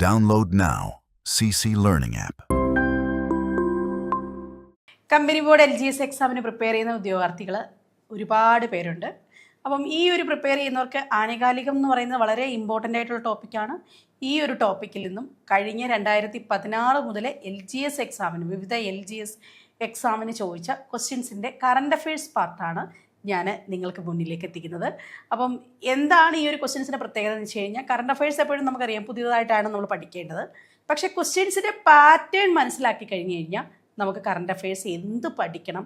Download now. CC Learning App. Company board LGS എക്സാമിന് prepare ചെയ്യുന്ന ഉദ്യോഗാർത്ഥികൾ ഒരുപാട് പേരുണ്ട്. അപ്പം ഈ ഒരു പ്രിപ്പയർ ചെയ്യുന്നവർക്ക് ആനുകാലികം എന്ന് പറയുന്നത് വളരെ ഇമ്പോർട്ടൻ്റ് ആയിട്ടുള്ള ടോപ്പിക്കാണ്. ഈ ഒരു ടോപ്പിക്കിൽ നിന്നും കഴിഞ്ഞ 2016 മുതൽ LGS എക്സാമിന് വിവിധ LGS എക്സാമിന് ചോദിച്ച ക്വസ്റ്റ്യൻസിൻ്റെ കറണ്ട് അഫയേഴ്സ് പാർട്ടാണ് ഞാൻ നിങ്ങൾക്ക് മുന്നിലേക്ക് എത്തിക്കുന്നത്. അപ്പം എന്താണ് ഈ ഒരു ക്വസ്റ്റ്യൻസിൻ്റെ പ്രത്യേകത എന്ന് വെച്ച് കഴിഞ്ഞാൽ, കറണ്ട് അഫയേഴ്സ് എപ്പോഴും നമുക്കറിയാം പുതിയതായിട്ടാണ് നമ്മൾ പഠിക്കേണ്ടത്. പക്ഷേ ക്വസ്റ്റ്യൻസിൻ്റെ പാറ്റേൺ മനസ്സിലാക്കി കഴിഞ്ഞ് കഴിഞ്ഞാൽ നമുക്ക് കറണ്ട് അഫയേഴ്സ് എന്ത് പഠിക്കണം,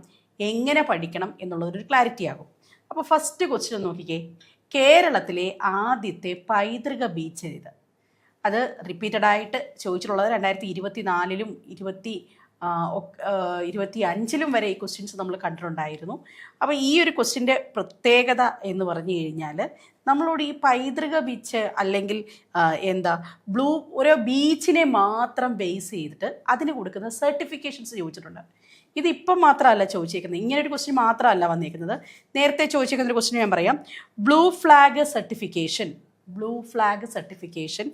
എങ്ങനെ പഠിക്കണം എന്നുള്ളതൊരു ക്ലാരിറ്റി ആകും. അപ്പോൾ ഫസ്റ്റ് ക്വസ്റ്റ്യൻ നോക്കിക്കേ, കേരളത്തിലെ ആദ്യത്തെ പൈതൃക ബീച്ച് ഇത്. അത് റിപ്പീറ്റഡായിട്ട് ചോദിച്ചിട്ടുള്ളത് 2024-ലും 2025-ലും വരെ ഈ ക്വസ്റ്റ്യൻസ് നമ്മൾ കണ്ടിട്ടുണ്ടായിരുന്നു. അപ്പോൾ ഈ ഒരു ക്വസ്റ്റ്യൻ്റെ പ്രത്യേകത എന്ന് പറഞ്ഞു കഴിഞ്ഞാൽ, നമ്മളോട് ഈ പൈതൃക ബീച്ച് അല്ലെങ്കിൽ ഓരോ ബീച്ചിനെ മാത്രം ബേസ് ചെയ്തിട്ട് അതിന് കൊടുക്കുന്ന സർട്ടിഫിക്കേഷൻസ് ചോദിച്ചിട്ടുണ്ട്. ഇതിപ്പം മാത്രമല്ല ചോദിച്ചേക്കുന്നത്, ഇങ്ങനൊരു ക്വസ്റ്റ്യൻ മാത്രമല്ല വന്നേക്കുന്നത്. നേരത്തെ ചോദിച്ചേക്കുന്ന ഒരു ക്വസ്റ്റ്യൻ ഞാൻ പറയാം. ബ്ലൂ ഫ്ലാഗ് സർട്ടിഫിക്കേഷൻ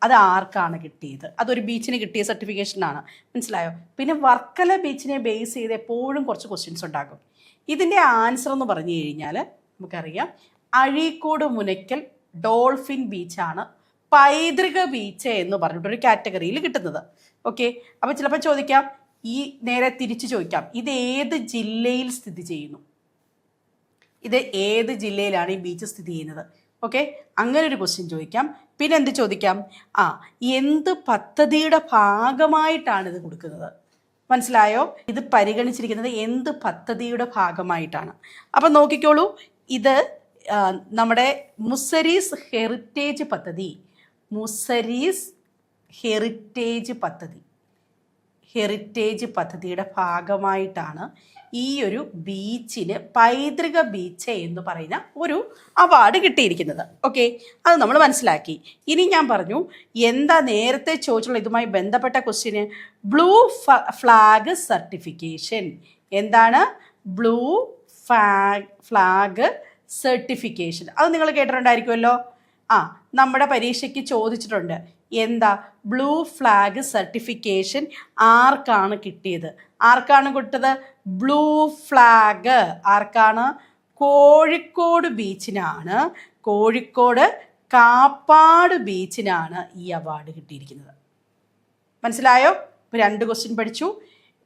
അത് ആർക്കാണ് കിട്ടിയത്? അതൊരു ബീച്ചിന് കിട്ടിയ സർട്ടിഫിക്കേഷനാണ്, മനസ്സിലായോ? പിന്നെ വർക്കല ബീച്ചിനെ ബേസ് ചെയ്ത് എപ്പോഴും കുറച്ച് ക്വസ്റ്റ്യൻസ് ഉണ്ടാകും. ഇതിൻ്റെ ആൻസർ എന്ന് പറഞ്ഞു കഴിഞ്ഞാൽ നമുക്കറിയാം, അഴീക്കോട് മുനയ്ക്കൽ ഡോൾഫിൻ ബീച്ചാണ് പൈതൃക ബീച്ച് എന്ന് പറഞ്ഞിട്ടൊരു കാറ്റഗറിയിൽ കിട്ടുന്നത്. ഓക്കെ, അപ്പോൾ ചിലപ്പോൾ ചോദിക്കാം, ഈ നേരെ തിരിച്ച് ചോദിക്കാം, ഇത് ഏത് ജില്ലയിൽ സ്ഥിതി ചെയ്യുന്നു? ഇത് ഏത് ജില്ലയിലാണ് ഈ ബീച്ച് സ്ഥിതി ചെയ്യുന്നത്? ഓക്കെ, അങ്ങനെ ഒരു ക്വസ്റ്റ്യൻ ചോദിക്കാം. പിന്നെ എന്ത് ചോദിക്കാം? എന്ത് പദ്ധതിയുടെ ഭാഗമായിട്ടാണ് ഇത് കൊടുക്കുന്നത്? മനസ്സിലായോ? ഇത് പരിഗണിച്ചിരിക്കുന്നത് എന്ത് പദ്ധതിയുടെ ഭാഗമായിട്ടാണ്. അപ്പം നോക്കിക്കോളൂ, ഇത് നമ്മുടെ മുസരീസ് ഹെറിറ്റേജ് പദ്ധതിയുടെ ഭാഗമായിട്ടാണ് ഈ ഒരു ബീച്ചിന് പൈതൃക ബീച്ച് എന്ന് പറയുന്ന ഒരു അവാർഡ് കിട്ടിയിരിക്കുന്നത്. ഓക്കെ, അത് നമ്മൾ മനസ്സിലാക്കി. ഇനി ഞാൻ പറഞ്ഞു, എന്താ നേരത്തെ ചോദിച്ചുള്ള ഇതുമായി ബന്ധപ്പെട്ട ക്വസ്റ്റ്യന്? Blue flag certification. എന്താണ് ബ്ലൂ ഫ്ലാഗ് സർട്ടിഫിക്കേഷൻ? അത് നിങ്ങൾ കേട്ടിട്ടുണ്ടായിരിക്കുമല്ലോ. നമ്മുടെ പരീക്ഷയ്ക്ക് ചോദിച്ചിട്ടുണ്ട്, എന്താ ബ്ലൂ ഫ്ലാഗ് സർട്ടിഫിക്കേഷൻ ആർക്കാണ് കിട്ടിയത്? ആർക്കാണ് കിട്ടത്? ബ്ലൂ ഫ്ലാഗ് ആർക്കാണ്? കോഴിക്കോട് ബീച്ചിനാണ്. കോഴിക്കോട് കാപ്പാട് ബീച്ചിനാണ് ഈ അവാർഡ് കിട്ടിയിരിക്കുന്നത്. മനസ്സിലായോ? ഇപ്പോൾ 2 ക്വസ്റ്റ്യൻ പഠിച്ചു.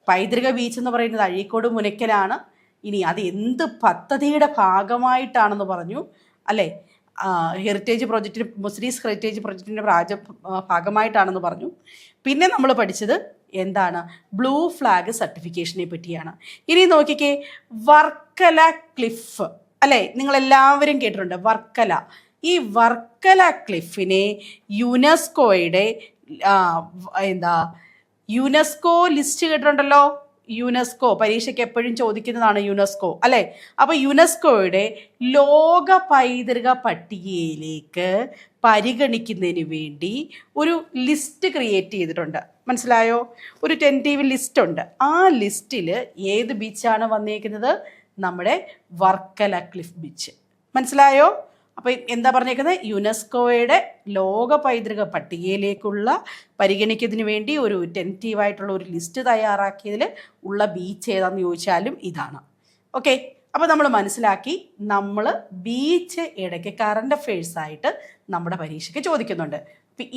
പൈതൃക ബീച്ച് എന്ന് പറയുന്നത് അഴീക്കോട് മുനയ്ക്കലാണ്. ഇനി അത് എന്ത് പദ്ധതിയുടെ ഭാഗമായിട്ടാണെന്ന് പറഞ്ഞു, അല്ലേ? ഹെറിറ്റേജ് പ്രോജക്റ്റിന്, മുസ്ലിംസ് ഹെറിറ്റേജ് പ്രോജക്റ്റിൻ്റെ ഭാഗമായിട്ടാണെന്ന് പറഞ്ഞു. പിന്നെ നമ്മൾ പഠിച്ചത് എന്താണ്? ബ്ലൂ ഫ്ലാഗ് സർട്ടിഫിക്കേഷനെ പറ്റിയാണ്. ഇനി നോക്കിക്കേ, വർക്കല ക്ലിഫ്, അല്ലേ? നിങ്ങളെല്ലാവരും കേട്ടിട്ടുണ്ട് വർക്കല. ഈ വർക്കല ക്ലിഫിനെ യുനെസ്കോ ലിസ്റ്റ് കേട്ടിട്ടുണ്ടല്ലോ. യുനെസ്കോ പരീക്ഷയ്ക്ക് എപ്പോഴും ചോദിക്കുന്നതാണ് യുനെസ്കോ, അല്ലേ? അപ്പോൾ യുനെസ്കോയുടെ ലോക പൈതൃക പട്ടികയിലേക്ക് പരിഗണിക്കുന്നതിന് വേണ്ടി ഒരു ലിസ്റ്റ് ക്രിയേറ്റ് ചെയ്തിട്ടുണ്ട്. മനസ്സിലായോ? ഒരു ടെൻറ്റീവ് ലിസ്റ്റ് ഉണ്ട്. ആ ലിസ്റ്റിൽ ഏത് ബീച്ചാണ് വന്നേക്കുന്നത്? നമ്മുടെ വർക്കല ക്ലിഫ് ബീച്ച്. മനസ്സിലായോ? അപ്പോൾ എന്താ പറഞ്ഞേക്കുന്നത്? യുനെസ്കോയുടെ ലോക പൈതൃക പട്ടികയിലേക്കുള്ള പരിഗണിക്കുന്നതിന് വേണ്ടി ഒരു ടെൻറ്റീവായിട്ടുള്ള ഒരു ലിസ്റ്റ് തയ്യാറാക്കിയതിൽ ഉള്ള ബീച്ച് ഏതാണെന്ന് ചോദിച്ചാലും ഇതാണ്. ഓക്കെ, അപ്പോൾ നമ്മൾ മനസ്സിലാക്കി, നമ്മൾ ബീച്ച് ഇടയ്ക്ക് കറണ്ട് അഫയേഴ്സ് ആയിട്ട് നമ്മുടെ പരീക്ഷയ്ക്ക് ചോദിക്കുന്നുണ്ട്.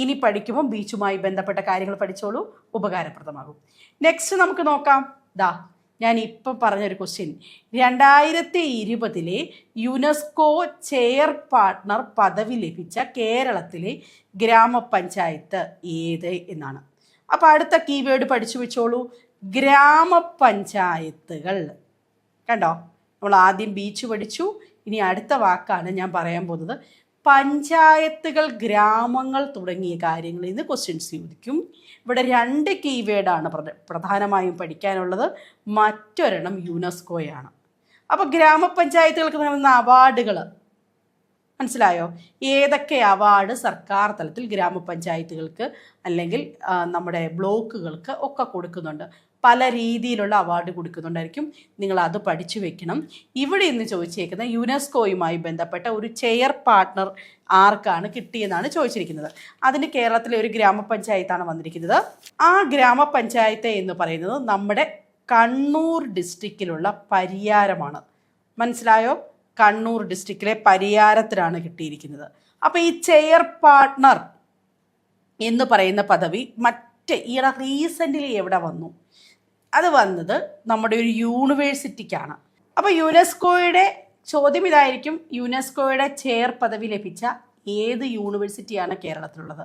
ഇനി പഠിക്കുമ്പോൾ ബീച്ചുമായി ബന്ധപ്പെട്ട കാര്യങ്ങൾ പഠിച്ചോളൂ, ഉപകാരപ്രദമാകും. നെക്സ്റ്റ് നമുക്ക് നോക്കാം. ഞാൻ ഇപ്പം പറഞ്ഞൊരു ക്വസ്റ്റ്യൻ, 2020 യുനെസ്കോ ചെയർ പാർട്ട്ണർ പദവി ലഭിച്ച കേരളത്തിലെ ഗ്രാമപഞ്ചായത്ത് ഏത് എന്നാണ്. അപ്പോൾ അടുത്ത കീവേഡ് പഠിച്ചു വെച്ചോളൂ, ഗ്രാമപഞ്ചായത്തുകൾ. കണ്ടോ, നമ്മൾ ആദ്യം ബീച്ച് പഠിച്ചു. ഇനി അടുത്ത വാക്കാണ് ഞാൻ പറയാൻ പോകുന്നത്. പഞ്ചായത്തുകൾ, ഗ്രാമങ്ങൾ തുടങ്ങിയ കാര്യങ്ങളിൽ നിന്ന് ക്വസ്റ്റ്യൻസ് ചോദിക്കും. ഇവിടെ 2 കീവേഡാണ് പ്രധാനമായും പഠിക്കാനുള്ളത്. മറ്റൊരെണ്ണം യുനെസ്കോയാണ്. അപ്പോൾ ഗ്രാമപഞ്ചായത്തുകൾക്ക് നൽകുന്ന അവാർഡുകൾ മനസ്സിലായോ? ഏതൊക്കെ അവാർഡ് സർക്കാർ തലത്തിൽ ഗ്രാമപഞ്ചായത്തുകൾക്ക് അല്ലെങ്കിൽ നമ്മുടെ ബ്ലോക്കുകൾക്ക് ഒക്കെ കൊടുക്കുന്നുണ്ട്? പല രീതിയിലുള്ള അവാർഡ് കൊടുക്കുന്നുണ്ടായിരിക്കും. നിങ്ങൾ അത് പഠിച്ചു വെക്കണം. ഇവിടെ ഇന്ന് ചോദിച്ചേക്കുന്ന യുനെസ്കോയുമായി ബന്ധപ്പെട്ട ഒരു ചെയർ പാർട്ട്ണർ ആർക്കാണ് കിട്ടിയെന്നാണ് ചോദിച്ചിരിക്കുന്നത്. അതിന് കേരളത്തിലെ ഒരു ഗ്രാമപഞ്ചായത്താണ് വന്നിരിക്കുന്നത്. ആ ഗ്രാമപഞ്ചായത്ത് എന്ന് പറയുന്നത് നമ്മുടെ കണ്ണൂർ ഡിസ്ട്രിക്റ്റിലുള്ള പരിയാരമാണ്. മനസ്സിലായോ? കണ്ണൂർ ഡിസ്ട്രിക്റ്റിലെ പരിയാരത്തിലാണ് കിട്ടിയിരിക്കുന്നത്. അപ്പോൾ ഈ ചെയർ പാർട്ട്ണർ എന്ന് പറയുന്ന പദവി ഈയിടെ റീസെൻ്റ്ലി എവിടെ വന്നു? അത് വന്നത് നമ്മുടെ ഒരു യൂണിവേഴ്സിറ്റിക്കാണ്. അപ്പോൾ യുനെസ്കോയുടെ ചോദ്യം ഇതായിരിക്കും, യുനെസ്കോയുടെ ചെയർ പദവി ലഭിച്ച ഏത് യൂണിവേഴ്സിറ്റിയാണ് കേരളത്തിലുള്ളത്?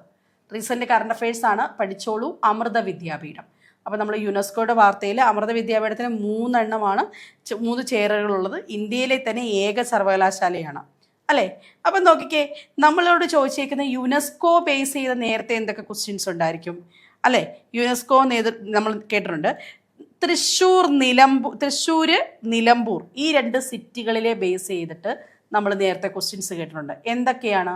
റീസെൻ്റ് കറണ്ട് അഫയേഴ്സ് ആണ്, പഠിച്ചോളൂ. അമൃത വിദ്യാപീഠം. അപ്പോൾ നമ്മൾ യുനെസ്കോയുടെ വാർത്തയിൽ അമൃത വിദ്യാപീഠത്തിന് 3 എണ്ണമാണ് 3 ചെയറുകളുള്ളത്. ഇന്ത്യയിലെ തന്നെ ഏക സർവകലാശാലയാണ് അല്ലേ? അപ്പം നോക്കിക്കേ, നമ്മളോട് ചോദിച്ചേക്കുന്ന യുനെസ്കോ ബേസ് ചെയ്ത നേരത്തെ എന്തൊക്കെ ക്വസ്റ്റ്യൻസ് ഉണ്ടായിരിക്കും അല്ലേ? യുനെസ്കോ നമ്മൾ കേട്ടിട്ടുണ്ട്. തൃശ്ശൂർ, നിലമ്പൂർ ഈ 2 സിറ്റികളിലെ ബേസ് ചെയ്തിട്ട് നമ്മൾ നേരത്തെ ക്വസ്റ്റ്യൻസ് കേട്ടിട്ടുണ്ട്. എന്തൊക്കെയാണ്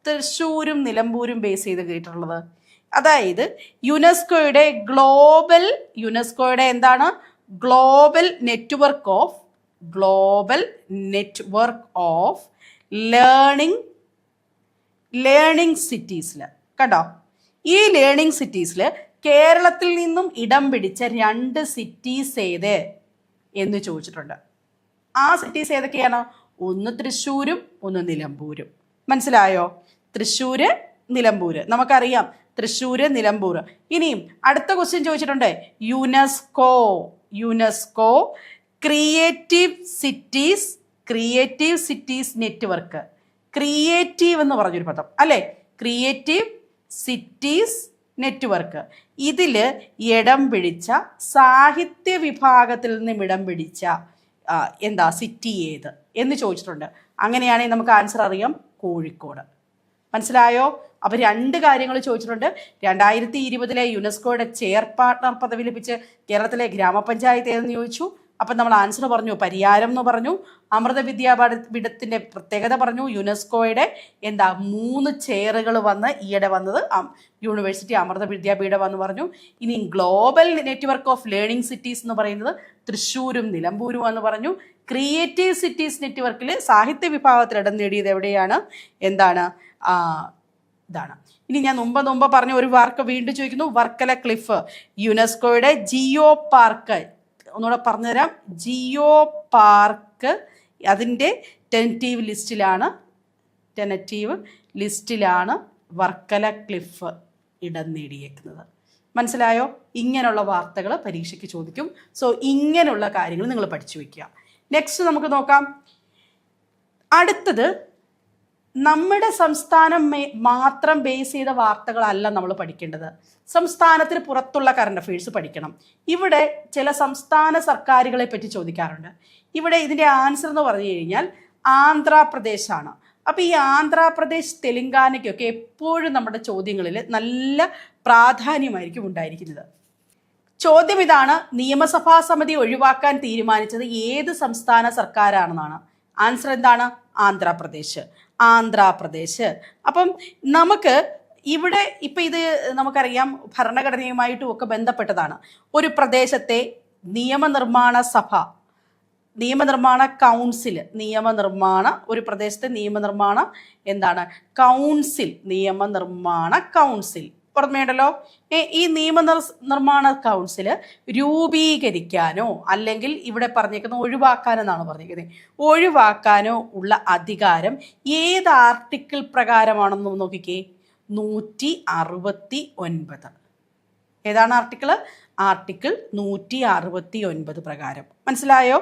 തൃശ്ശൂരും നിലമ്പൂരും ബേസ് ചെയ്ത് കേട്ടിട്ടുള്ളത്? അതായത് യുനെസ്കോയുടെ എന്താണ് ഗ്ലോബൽ നെറ്റ്വർക്ക് ഓഫ് ലേണിംഗ് സിറ്റീസിൽ കണ്ടോ? ഈ ലേണിംഗ് സിറ്റീസിൽ കേരളത്തിൽ നിന്നും ഇടം പിടിച്ച 2 സിറ്റീസ് ഏത് എന്ന് ചോദിച്ചിട്ടുണ്ട്. ആ സിറ്റീസ് ഏതൊക്കെയാണ്? ഒന്ന് തൃശ്ശൂരും ഒന്ന് നിലമ്പൂരും. മനസ്സിലായോ? തൃശ്ശൂര്, നിലമ്പൂര് നമുക്കറിയാം. തൃശ്ശൂര്, നിലമ്പൂർ. ഇനിയും അടുത്ത ക്വസ്റ്റ്യൻ ചോദിച്ചിട്ടുണ്ട്. UNESCO creative cities network. Creative എന്ന് പറഞ്ഞൊരു പദം അല്ലേ? Creative cities network. ഇതിൽ ഇടം പിടിച്ച സാഹിത്യ വിഭാഗത്തിൽ നിന്നും ഇടം പിടിച്ച സിറ്റി ഏത് എന്ന് ചോദിച്ചിട്ടുണ്ട്. അങ്ങനെയാണെങ്കിൽ നമുക്ക് ആൻസർ അറിയാം, കോഴിക്കോട്. മനസ്സിലായോ? അപ്പോൾ 2 കാര്യങ്ങൾ ചോദിച്ചിട്ടുണ്ട്. 2020 യുനെസ്കോയുടെ ചെയർ പാർട്ട്ണർ പദവി ലഭിച്ച് കേരളത്തിലെ ഗ്രാമപഞ്ചായത്ത് ഏതെന്ന് ചോദിച്ചു. അപ്പം നമ്മൾ ആൻസർ പറഞ്ഞു, പരിയാരം എന്ന് പറഞ്ഞു. അമൃത വിദ്യാപീഠത്തിൻ്റെ പ്രത്യേകത പറഞ്ഞു. യുനെസ്കോയുടെ 3 ചെയറുകൾ ഈയിടെ വന്നത് യൂണിവേഴ്സിറ്റി അമൃത വിദ്യാപീഠം എന്ന് പറഞ്ഞു. ഇനി global network of learning cities എന്ന് പറയുന്നത് തൃശ്ശൂരും നിലമ്പൂരും എന്ന് പറഞ്ഞു. ക്രിയേറ്റീവ് സിറ്റീസ് നെറ്റ്വർക്കിൽ സാഹിത്യ വിഭാഗത്തിൽ ഇടം നേടിയത് എവിടെയാണ്? ഇതാണ്. ഇനി ഞാൻ മുമ്പ് പറഞ്ഞ ഒരു വാക്ക് വീണ്ടും ചോദിക്കുന്നു. വർക്കല ക്ലിഫ്. യുനെസ്കോയുടെ ജിയോ പാർക്ക്, ഒന്നുകൂടെ പറഞ്ഞുതരാം. ജിയോ പാർക്ക് അതിൻ്റെ ടെനറ്റീവ് ലിസ്റ്റിലാണ് വർക്കല ക്ലിഫ് ഇടം നേടിയേക്കുന്നത്. മനസ്സിലായോ? ഇങ്ങനെയുള്ള വാർത്തകൾ പരീക്ഷയ്ക്ക് ചോദിക്കും. സോ ഇങ്ങനെയുള്ള കാര്യങ്ങൾ നിങ്ങൾ പഠിച്ചു വയ്ക്കുക. നെക്സ്റ്റ് നമുക്ക് നോക്കാം. അടുത്തത്, നമ്മുടെ സംസ്ഥാനം മാത്രം ബേസ് ചെയ്ത വാർത്തകളല്ല നമ്മൾ പഠിക്കേണ്ടത്. സംസ്ഥാനത്തിന് പുറത്തുള്ള കറണ്ട് അഫയേഴ്സ് പഠിക്കണം. ഇവിടെ ചില സംസ്ഥാന സർക്കാരുകളെ പറ്റി ചോദിക്കാറുണ്ട്. ഇവിടെ ഇതിൻ്റെ ആൻസർ എന്ന് പറഞ്ഞു കഴിഞ്ഞാൽ ആന്ധ്രാപ്രദേശാണ്. അപ്പോൾ ഈ ആന്ധ്രാപ്രദേശ്, തെലങ്കാനയ്ക്കൊക്കെ എപ്പോഴും നമ്മുടെ ചോദ്യങ്ങളിൽ നല്ല പ്രാധാന്യമായിരിക്കും ഉണ്ടായിരിക്കുന്നത്. ചോദ്യം ഇതാണ്, നിയമസഭാ സമിതി ഒഴിവാക്കാൻ തീരുമാനിച്ചത് ഏത് സംസ്ഥാന സർക്കാരാണെന്നാണ്. ആൻസർ എന്താണ്? ആന്ധ്രാപ്രദേശ്. അപ്പം നമുക്ക് ഇവിടെ ഇപ്പം ഇത് നമുക്കറിയാം, ഭരണഘടനയുമായിട്ടും ഒക്കെ ബന്ധപ്പെട്ടതാണ്. ഒരു പ്രദേശത്തെ ഒരു പ്രദേശത്തെ നിയമനിർമ്മാണ കൗൺസിൽ ഓർമ്മയുണ്ടല്ലോ. ഈ നിയമനിർമ്മാണ കൗൺസിൽ രൂപീകരിക്കാനോ അല്ലെങ്കിൽ ഇവിടെ പറഞ്ഞേക്കുന്ന ഒഴിവാക്കാനോ എന്നാണ് പറഞ്ഞേക്കുന്നത്. ഒഴിവാക്കാനോ ഉള്ള അധികാരം ഏത് ആർട്ടിക്കിൾ പ്രകാരമാണെന്ന് നോക്കിക്കേ. 169. ഏതാണ് ആർട്ടിക്കിൾ? ആർട്ടിക്കിൾ 169 പ്രകാരം. മനസ്സിലായോ?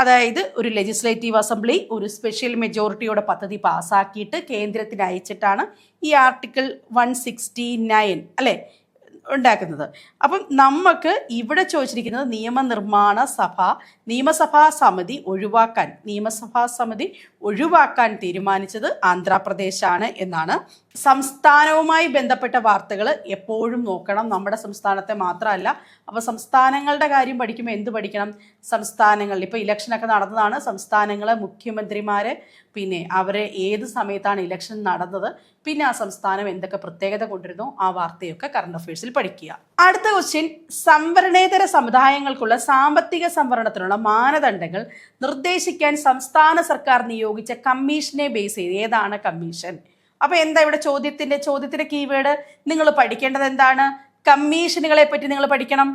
അതായത് ഒരു ലെജിസ്ലേറ്റീവ് അസംബ്ലി ഒരു സ്പെഷ്യൽ മെജോറിറ്റിയോടെ പദ്ധതി പാസ്സാക്കിയിട്ട് കേന്ദ്രത്തിന് അയച്ചിട്ടാണ് ഈ ആർട്ടിക്കിൾ 169 അല്ലേ ഉണ്ടാക്കുന്നത്. അപ്പം നമുക്ക് ഇവിടെ ചോദിച്ചിരിക്കുന്നത് നിയമസഭാ സമിതി ഒഴിവാക്കാൻ തീരുമാനിച്ചത് ആന്ധ്രാപ്രദേശാണ് എന്നാണ്. സംസ്ഥാനവുമായി ബന്ധപ്പെട്ട വാർത്തകൾ എപ്പോഴും നോക്കണം, നമ്മുടെ സംസ്ഥാനത്തെ മാത്രമല്ല. അപ്പോൾ സംസ്ഥാനങ്ങളുടെ കാര്യം പഠിക്കുമ്പോൾ എന്ത് പഠിക്കണം? സംസ്ഥാനങ്ങളിൽ ഇപ്പോൾ ഇലക്ഷനൊക്കെ നടന്നതാണ്. സംസ്ഥാനങ്ങളെ മുഖ്യമന്ത്രിമാർ പിന്നെ അവർ ഏത് സമയത്താണ് ഇലക്ഷൻ നടന്നത്, പിന്നെ ആ സംസ്ഥാനം എന്തൊക്കെ പ്രത്യേകത കൊണ്ടിരുന്നു, ആ വാർത്തയൊക്കെ കറണ്ട് അഫയേഴ്സിൽ പഠിക്കുക. അടുത്ത ക്വസ്റ്റ്യൻ, സംവരണേതര സമുദായങ്ങൾക്കുള്ള സാമ്പത്തിക സംവരണത്തിനുള്ള മാനദണ്ഡങ്ങൾ നിർദ്ദേശിക്കാൻ സംസ്ഥാന സർക്കാർ നിയോഗിച്ച കമ്മീഷനെ ബേസ് ചെയ്ത് ഏതാണ് കമ്മീഷൻ? അപ്പൊ എന്താ ഇവിടെ ചോദ്യത്തിന്റെ കീവേഡ്? നിങ്ങൾ പഠിക്കേണ്ടത് എന്താണ്? കമ്മീഷനുകളെ പറ്റി നിങ്ങൾ പഠിക്കണം.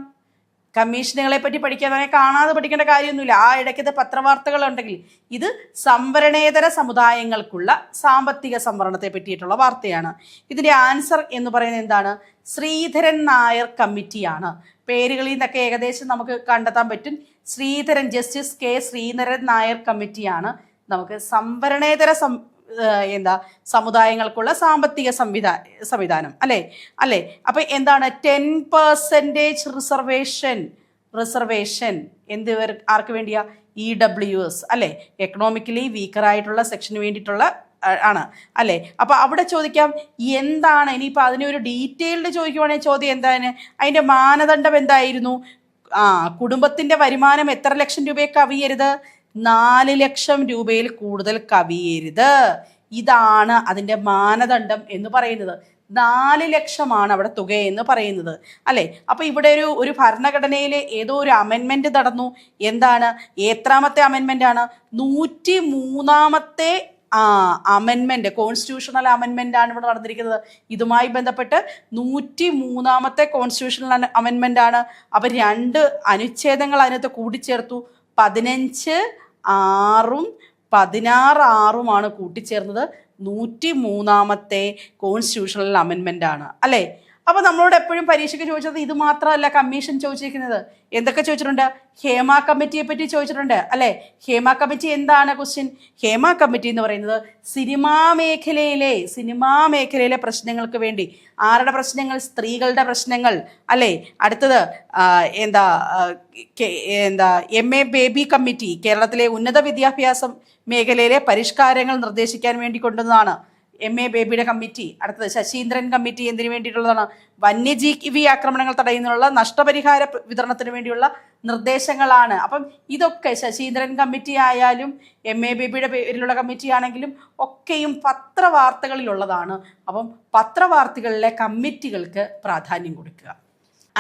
കമ്മീഷനുകളെ പറ്റി പഠിക്കാതെ കാണാതെ പഠിക്കേണ്ട കാര്യമൊന്നുമില്ല. ആ ഇടയ്ക്കത്തെ പത്രവാർത്തകൾ ഉണ്ടെങ്കിൽ ഇത് സംവരണേതര സമുദായങ്ങൾക്കുള്ള സാമ്പത്തിക സംവരണത്തെ പറ്റിയിട്ടുള്ള വാർത്തയാണ്. ഇതിന്റെ ആൻസർ എന്ന് പറയുന്നത് എന്താണ്? ശ്രീധരൻ നായർ കമ്മിറ്റിയാണ്. പേരുകളിൽ നിന്നൊക്കെ ഏകദേശം നമുക്ക് കണ്ടെത്താൻ പറ്റും. ജസ്റ്റിസ് കെ ശ്രീധരൻ നായർ കമ്മിറ്റിയാണ് നമുക്ക് സംവരണേതര സമുദായങ്ങൾക്കുള്ള സാമ്പത്തിക സംവിധാനം അല്ലേ. അപ്പൊ എന്താണ് 10% റിസർവേഷൻ ആർക്ക് വേണ്ടിയാ? EWS അല്ലെ, എക്കണോമിക്കലി വീക്കർ ആയിട്ടുള്ള സെക്ഷന് വേണ്ടിയിട്ടുള്ള ആണ് അല്ലെ. അപ്പൊ അവിടെ ചോദിക്കാം എന്താണ്, ഇനിയിപ്പോ അതിനൊരു ഡീറ്റെയിൽഡ് ചോദിക്കുവാണെങ്കിൽ ചോദ്യം എന്താണ്? അതിന്റെ മാനദണ്ഡം എന്തായിരുന്നു? കുടുംബത്തിന്റെ വരുമാനം എത്ര ലക്ഷം രൂപയെ കവിയരുത്? 4 ലക്ഷം രൂപയിൽ കൂടുതൽ കവിയരുത്. ഇതാണ് അതിൻ്റെ മാനദണ്ഡം എന്ന് പറയുന്നത്. 4 ലക്ഷമാണ് അവിടെ തുക എന്ന് പറയുന്നത് അല്ലേ. അപ്പൊ ഇവിടെ ഒരു ഭരണഘടനയിലെ ഏതോ ഒരു അമെൻമെന്റ് നടന്നു. എന്താണ്? എത്രാമത്തെ അമെൻമെന്റ് ആണ്? 103ാമത്തെ അമെൻമെന്റ്, കോൺസ്റ്റിറ്റ്യൂഷണൽ അമെൻമെന്റ് ആണ് ഇവിടെ നടന്നിരിക്കുന്നത്. ഇതുമായി ബന്ധപ്പെട്ട് 103ാമത്തെ കോൺസ്റ്റിറ്റ്യൂഷണൽ അമെൻമെന്റ് ആണ്. അപ്പൊ 2 അനുച്ഛേദങ്ങൾ അതിനകത്ത് കൂട്ടിച്ചേർത്തു. 15(6)ഉം 16(6)മാണ് കൂട്ടിച്ചേർന്നത്. 103ാമത്തെ കോൺസ്റ്റിറ്റ്യൂഷണൽ അമെൻമെന്റ് ആണ് അല്ലേ. അപ്പൊ നമ്മളോട് എപ്പോഴും പരീക്ഷയ്ക്ക് ചോദിച്ചത് ഇത് മാത്രമല്ല കമ്മീഷൻ ചോദിച്ചിരിക്കുന്നത്. എന്തൊക്കെ ചോദിച്ചിട്ടുണ്ട്? ഹേമ കമ്മിറ്റിയെ പറ്റി ചോദിച്ചിട്ടുണ്ട് അല്ലെ. ഹേമ കമ്മിറ്റി എന്താണ് ക്വസ്റ്റ്യൻ? ഹേമ കമ്മിറ്റി എന്ന് പറയുന്നത് സിനിമാ മേഖലയിലെ പ്രശ്നങ്ങൾക്ക് വേണ്ടി, ആരുടെ പ്രശ്നങ്ങൾ? സ്ത്രീകളുടെ പ്രശ്നങ്ങൾ അല്ലെ. അടുത്തത് MA ബേബി കമ്മിറ്റി, കേരളത്തിലെ ഉന്നത വിദ്യാഭ്യാസ മേഖലയിലെ പരിഷ്കാരങ്ങൾ നിർദ്ദേശിക്കാൻ വേണ്ടി കൊണ്ടുവന്നതാണ് MA ബേബിയുടെ കമ്മിറ്റി. അടുത്തത് ശശീന്ദ്രൻ കമ്മിറ്റി എന്തിനു വേണ്ടിയിട്ടുള്ളതാണ്? വന്യജീവി ആക്രമണങ്ങൾ തടയുന്നതിനുള്ള നഷ്ടപരിഹാര വിതരണത്തിന് വേണ്ടിയുള്ള നിർദ്ദേശങ്ങളാണ്. അപ്പം ഇതൊക്കെ ശശീന്ദ്രൻ കമ്മിറ്റി ആയാലും MA ബേബിയുടെ പേരിലുള്ള കമ്മിറ്റി ആണെങ്കിലും ഒക്കെയും പത്രവാർത്തകളിലുള്ളതാണ്. അപ്പം പത്രവാർത്തകളിലെ കമ്മിറ്റികൾക്ക് പ്രാധാന്യം കൊടുക്കുക.